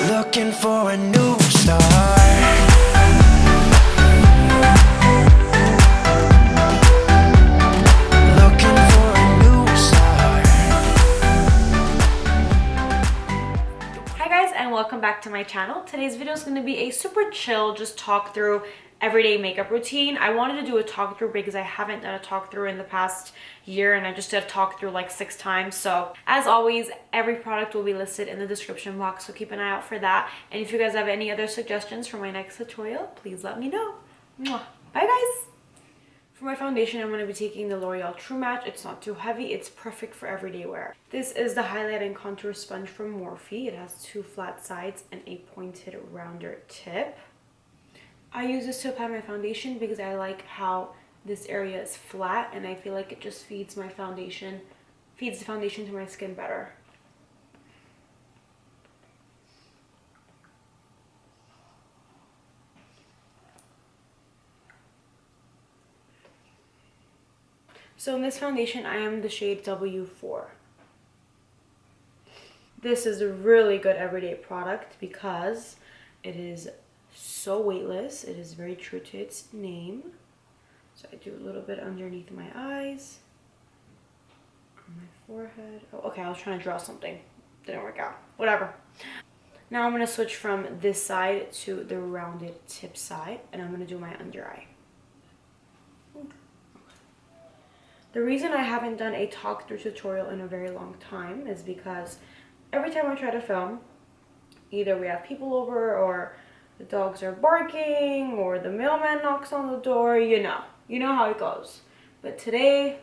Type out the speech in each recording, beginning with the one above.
Looking for a new start. Looking for a new start. Hi guys, and welcome back to my channel. Today's video is going to be a super chill, just talk through everyday makeup routine. I wanted to do a talk through because I haven't done a talk through in the past year, and I just did a talk through like 6 times. So as always, every product will be listed in the description box, so keep an eye out for that. And if you guys have any other suggestions for my next tutorial, please let me know. Mwah. Bye guys. For my foundation, I'm going to be taking the L'Oreal True Match. It's not too heavy. It's perfect for everyday wear. This is the highlight and contour sponge from Morphe. It has 2 flat sides and a pointed rounder tip. I use this to apply my foundation because I like how this area is flat, and I feel like it just feeds the foundation to my skin better. So in this foundation, I am the shade W4. This is a really good everyday product because it is so weightless. It is very true to its name. So I do a little bit underneath my eyes, on my forehead. Oh, okay, I was trying to draw something. Didn't work out. Whatever. Now I'm going to switch from this side to the rounded tip side, and I'm going to do my under eye. The reason I haven't done a talk through tutorial in a very long time is because every time I try to film, either we have people over, or the dogs are barking, or the mailman knocks on the door, you know how it goes. But today,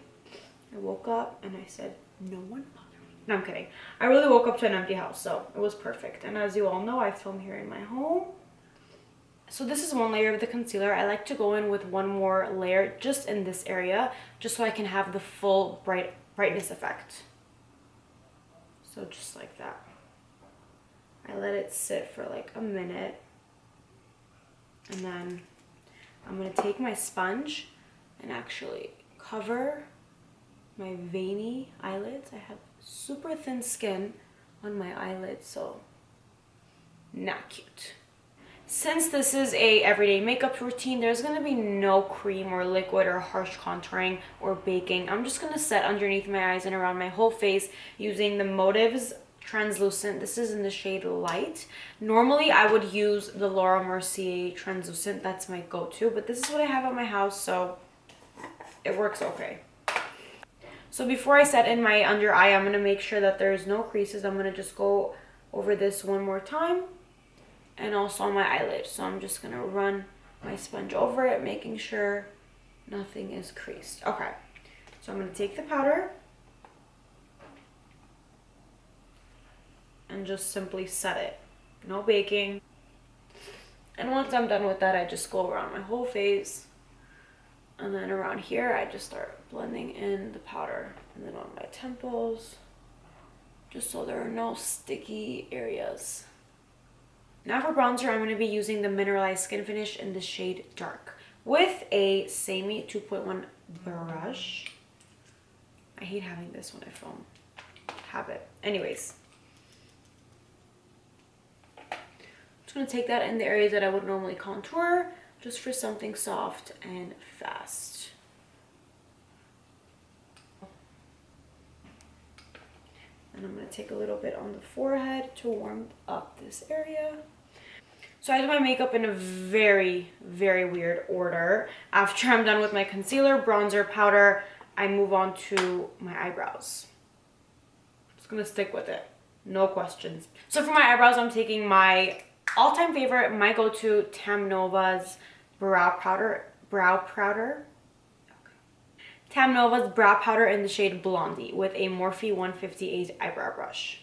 I woke up and I said, no one bother me. No, I'm kidding. I really woke up to an empty house, so it was perfect. And as you all know, I film here in my home. So this is one layer of the concealer. I like to go in with one more layer just in this area, just so I can have the full brightness effect. So just like that. I let it sit for like a minute. And then I'm going to take my sponge and actually cover my veiny eyelids. I have super thin skin on my eyelids, so not cute. Since this is a everyday makeup routine, there's going to be no cream or liquid or harsh contouring or baking. I'm just going to set underneath my eyes and around my whole face using the Motives Translucent. This is in the shade Light. Normally I would use the Laura Mercier Translucent. That's my go-to, but this is what I have at my house, so it works okay. So before I set in my under eye, I'm going to make sure that there's no creases. I'm going to just go over this one more time, and also on my eyelid. So I'm just going to run my sponge over it, making sure nothing is creased. Okay, so I'm going to take the powder and just simply set it. No baking. And once I'm done with that, I just go around my whole face. And then around here, I just start blending in the powder. And then on my temples, just so there are no sticky areas. Now for bronzer, I'm going to be using the Mineralized Skin Finish in the shade Dark with a Samey 2.1 brush. I hate having this when I film. Habit. Anyways. I'm just going to take that in the areas that I would normally contour, just for something soft and fast. And I'm going to take a little bit on the forehead to warm up this area. So I do my makeup in a very, very weird order. After I'm done with my concealer, bronzer, powder, I move on to my eyebrows. I'm just going to stick with it. No questions. So for my eyebrows, I'm taking my all-time favorite, my go-to, Tamnova's brow powder. Tamnova's brow powder in the shade Blondie with a Morphe 158 eyebrow brush.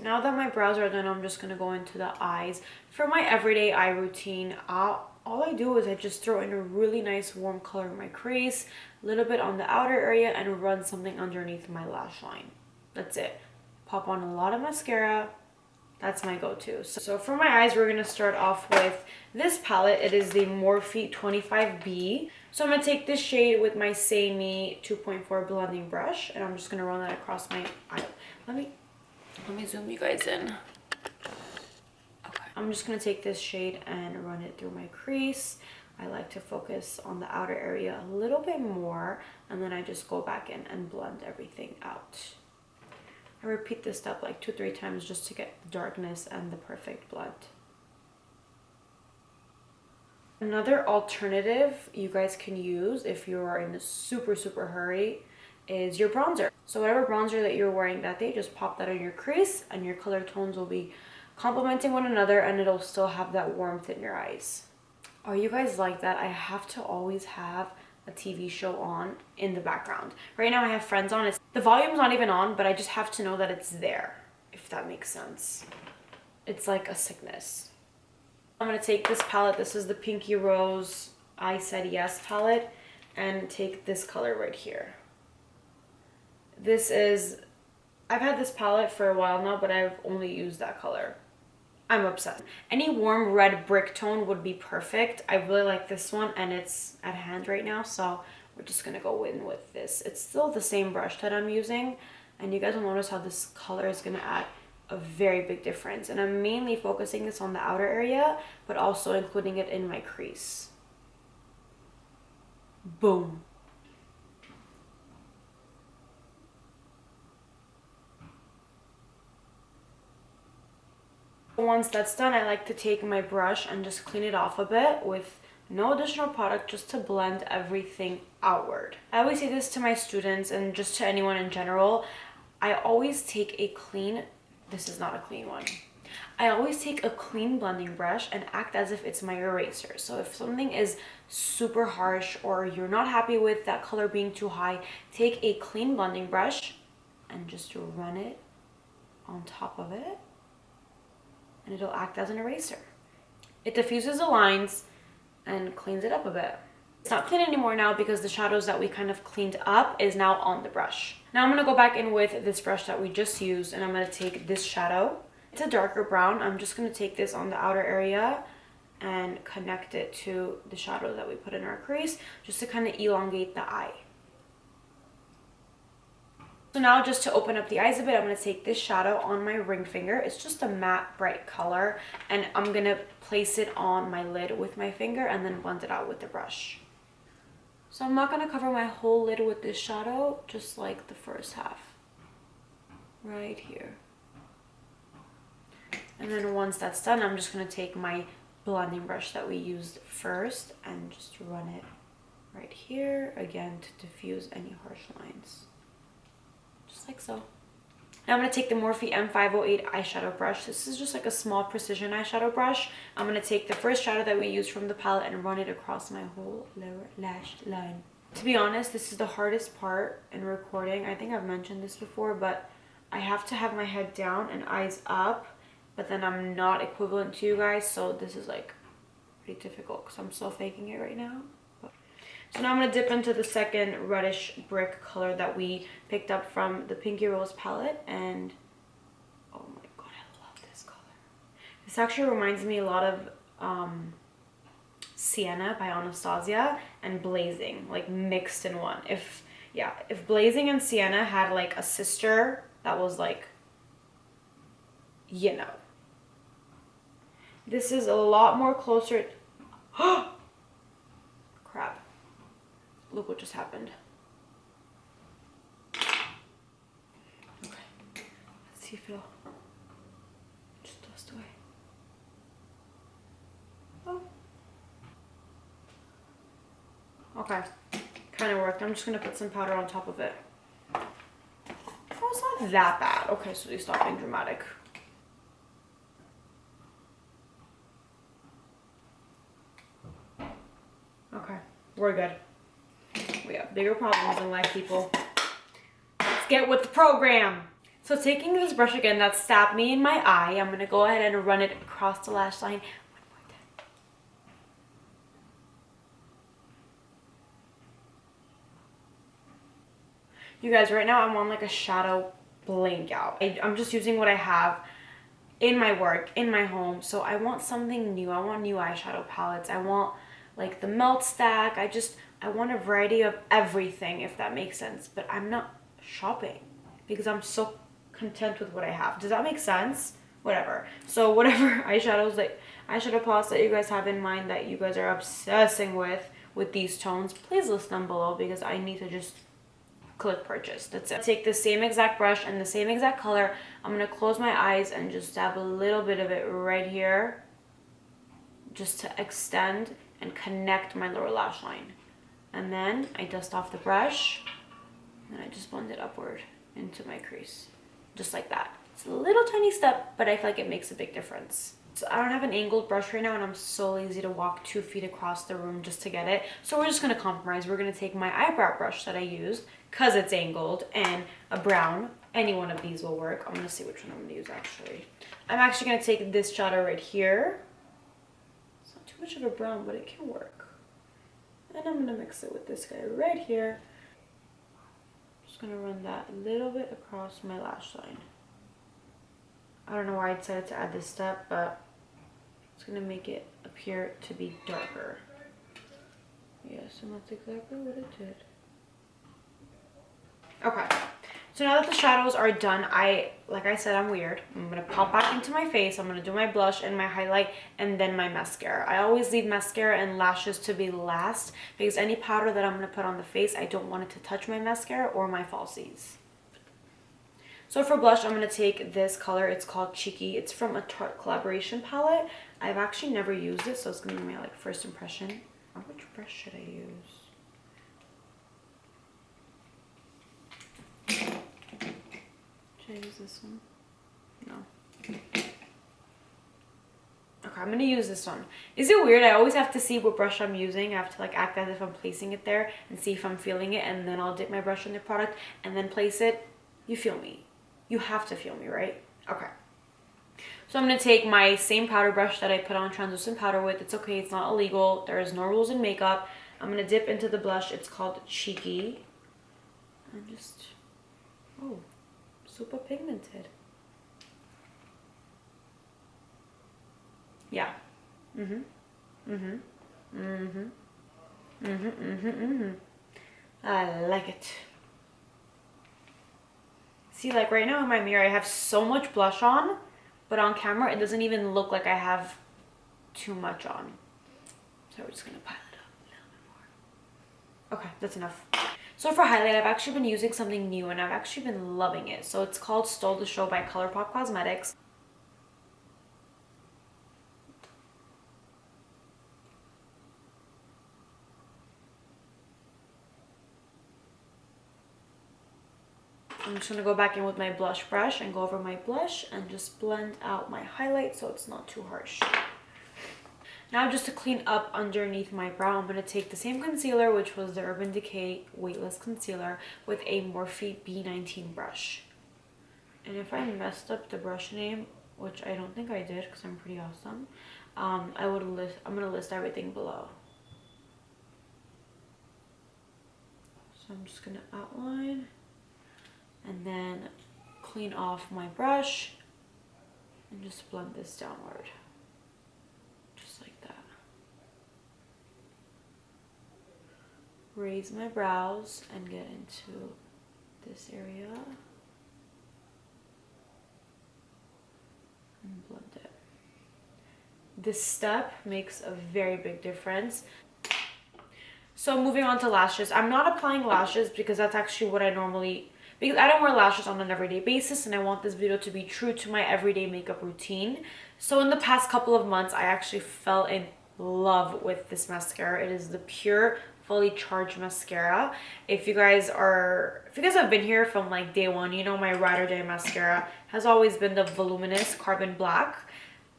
Now that my brows are done, I'm just going to go into the eyes. For my everyday eye routine, all I do is I just throw in a really nice warm color in my crease, a little bit on the outer area, and run something underneath my lash line. That's it. Pop on a lot of mascara. That's my go-to. So for my eyes, we're going to start off with this palette. It is the Morphe 25B. So I'm going to take this shade with my Samey 2.4 blending brush, and I'm just going to run that across my eye. Let me zoom you guys in. I'm just going to take this shade and run it through my crease. I like to focus on the outer area a little bit more, and then I just go back in and blend everything out. I repeat this step like 2-3 times just to get the darkness and the perfect blend. Another alternative you guys can use if you are in a super hurry is your bronzer. So whatever bronzer that you're wearing that day, just pop that on your crease and your color tones will be complementing one another, and it'll still have that warmth in your eyes. Are you guys like that? I have to always have a TV show on in the background. Right now I have Friends on. The volume's not even on, but I just have to know that it's there, if that makes sense. It's like a sickness. I'm going to take this palette. This is the Pinky Rose I Said Yes palette, and take this color right here. This is, I've had this palette for a while now, but I've only used that color. I'm obsessed. Any warm red brick tone would be perfect. I really like this one, and it's at hand right now, so we're just gonna go in with this. It's still the same brush that I'm using, and you guys will notice how this color is gonna add a very big difference. And I'm mainly focusing this on the outer area, but also including it in my crease. Boom. Once that's done, I like to take my brush and just clean it off a bit with no additional product, just to blend everything outward. I always say this to my students and just to anyone in general. I always take a clean, this is not a clean one. I always take a clean blending brush and act as if it's my eraser. So if something is super harsh or you're not happy with that color being too high, take a clean blending brush and just run it on top of it, and it'll act as an eraser. It diffuses the lines and cleans it up a bit. It's not clean anymore now because the shadows that we kind of cleaned up is now on the brush. Now I'm gonna go back in with this brush that we just used, and I'm gonna take this shadow. It's a darker brown. I'm just gonna take this on the outer area and connect it to the shadow that we put in our crease, just to kind of elongate the eye. So now, just to open up the eyes a bit, I'm going to take this shadow on my ring finger. It's just a matte bright color, and I'm going to place it on my lid with my finger and then blend it out with the brush. So I'm not going to cover my whole lid with this shadow, just like the first half. Right here. And then once that's done, I'm just going to take my blending brush that we used first and just run it right here, again, to diffuse any harsh lines. Just like so. Now I'm going to take the Morphe M508 eyeshadow brush. This is just like a small precision eyeshadow brush. I'm going to take the first shadow that we used from the palette and run it across my whole lower lash line. To be honest, this is the hardest part in recording. I think I've mentioned this before, but I have to have my head down and eyes up, but then I'm not equivalent to you guys, so this is like pretty difficult because I'm still faking it right now. So now I'm going to dip into the second reddish brick color that we picked up from the Pinky Rose palette. And oh my god, I love this color. This actually reminds me a lot of Sienna by Anastasia and Blazing, like mixed in one. If Blazing and Sienna had like a sister that was like, you know. This is a lot more closer. Crap. Look what just happened. Okay. Let's see if it'll just dust away. Oh. Okay. Kind of worked. I'm just going to put some powder on top of it. Oh, it's not that bad. Okay, so you stop being dramatic. Okay. We're good. We have bigger problems in life, people. Let's get with the program. So taking this brush again that stabbed me in my eye, I'm going to go ahead and run it across the lash line one more time. You guys, right now I'm on like a shadow blank out. I'm just using what I have in my work, in my home. So I want something new. I want new eyeshadow palettes. I want like the melt stack. I want a variety of everything, if that makes sense. But I'm not shopping because I'm so content with what I have. Does that make sense? whatever. So whatever eyeshadow palettes that you guys have in mind that you guys are obsessing with these tones, please list them below because I need to just click purchase. That's it. Take the same exact brush and the same exact color. I'm gonna close my eyes and just dab a little bit of it right here, just to extend and connect my lower lash line. And then I dust off the brush and I just blend it upward into my crease, just like that. It's a little tiny step, but I feel like it makes a big difference. So I don't have an angled brush right now, and I'm so lazy to walk 2 feet across the room just to get it. So we're just gonna compromise. We're gonna take my eyebrow brush that I used, cause it's angled, and a brown. Any one of these will work. I'm gonna see which one I'm gonna use actually. I'm actually gonna take this shadow right here. It's not too much of a brown, but it can work. And I'm gonna mix it with this guy right here. Just gonna run that a little bit across my lash line. I don't know why I decided to add this step, but it's gonna make it appear to be darker. Yes, and that's exactly what it did. Okay, so now that the shadows are done, like I said, I'm weird. I'm gonna pop back into my face. I'm gonna do my blush and my highlight and then my mascara. I always leave mascara and lashes to be last because any powder that I'm gonna put on the face, I don't want it to touch my mascara or my falsies. So for blush, I'm going to take this color. It's called Cheeky. It's from a Tarte collaboration palette. I've actually never used it, so it's going to be my first impression. Which brush should I use? Should I use this one? No. Okay, I'm going to use this one. Is it weird? I always have to see what brush I'm using. I have to act as if I'm placing it there and see if I'm feeling it, and then I'll dip my brush in the product and then place it. You feel me? You have to feel me, right? Okay. So I'm going to take my same powder brush that I put on translucent powder with. It's okay. It's not illegal. There is no rules in makeup. I'm going to dip into the blush. It's called Cheeky. And just, oh, super pigmented. Yeah. I like it. See, right now in my mirror, I have so much blush on, but on camera, it doesn't even look like I have too much on. So we're just gonna pile it up a little bit more. Okay, that's enough. So for highlight, I've actually been using something new, and I've actually been loving it. So it's called Stole the Show by ColourPop Cosmetics. I'm just going to go back in with my blush brush and go over my blush and just blend out my highlight so it's not too harsh. Now just to clean up underneath my brow, I'm going to take the same concealer, which was the Urban Decay Weightless Concealer, with a Morphe B19 brush. And if I messed up the brush name, which I don't think I did because I'm pretty awesome, I'm going to list everything below. So I'm just going to outline and then clean off my brush and just blend this downward, just like that. Raise my brows and get into this area and blend it. This step makes a very big difference. So moving on to lashes. I'm not applying lashes because that's actually what I normally, because I don't wear lashes on an everyday basis, and I want this video to be true to my everyday makeup routine. So in the past couple of months, I actually fell in love with this mascara. It is the Pure Fully Charged Mascara. If you guys have been here from day one, you know my ride or die mascara has always been the Voluminous Carbon Black,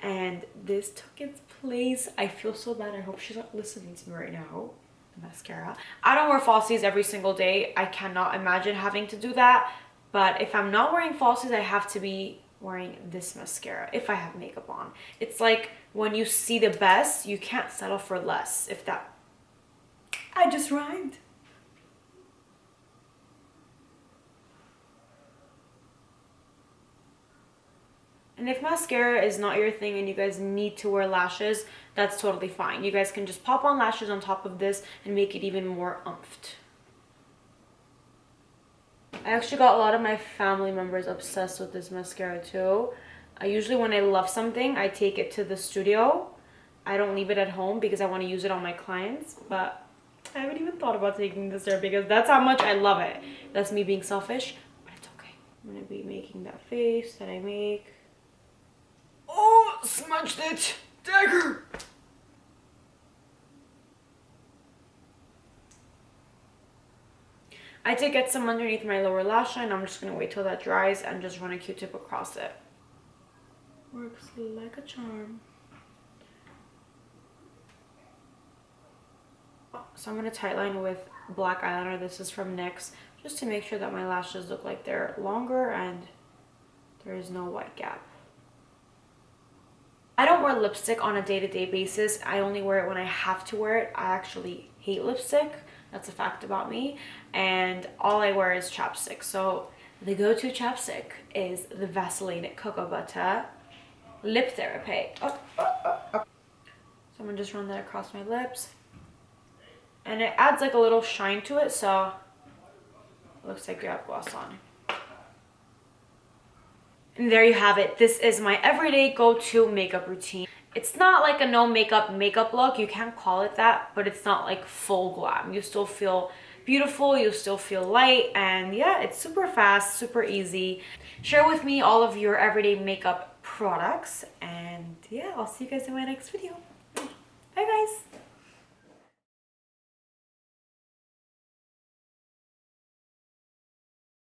and this took its place. I feel so bad. I hope she's not listening to me right now. Mascara. I don't wear falsies every single day. I cannot imagine having to do that, but if I'm not wearing falsies, I have to be wearing this mascara if I have makeup on. It's like when you see the best, you can't settle for less. I just rhymed. And if mascara is not your thing and you guys need to wear lashes, that's totally fine. You guys can just pop on lashes on top of this and make it even more oomphed. I actually got a lot of my family members obsessed with this mascara too. I usually, when I love something, I take it to the studio. I don't leave it at home because I want to use it on my clients, but I haven't even thought about taking this there because that's how much I love it. That's me being selfish, but it's okay. I'm going to be making that face that I make. Oh, smudged it! Dagger! I did get some underneath my lower lash line. I'm just going to wait till that dries and just run a Q-tip across it. Works like a charm. So I'm going to tightline with black eyeliner. This is from NYX, just to make sure that my lashes look like they're longer and there is no white gap. I don't wear lipstick on a day-to-day basis. I only wear it when I have to wear it. I actually hate lipstick. That's a fact about me. And all I wear is chapstick. So the go-to chapstick is the Vaseline Cocoa Butter Lip Therapy. So I'm going to just run that across my lips. And it adds like a little shine to it, so it looks like you have gloss on. And there you have it. This is my everyday go-to makeup routine. It's not like a no makeup look. You can't call it that, but it's not like full glam. You still feel beautiful, you still feel light, and yeah, it's super fast, super easy. Share with me all of your everyday makeup products, and yeah, I'll see you guys in my next video.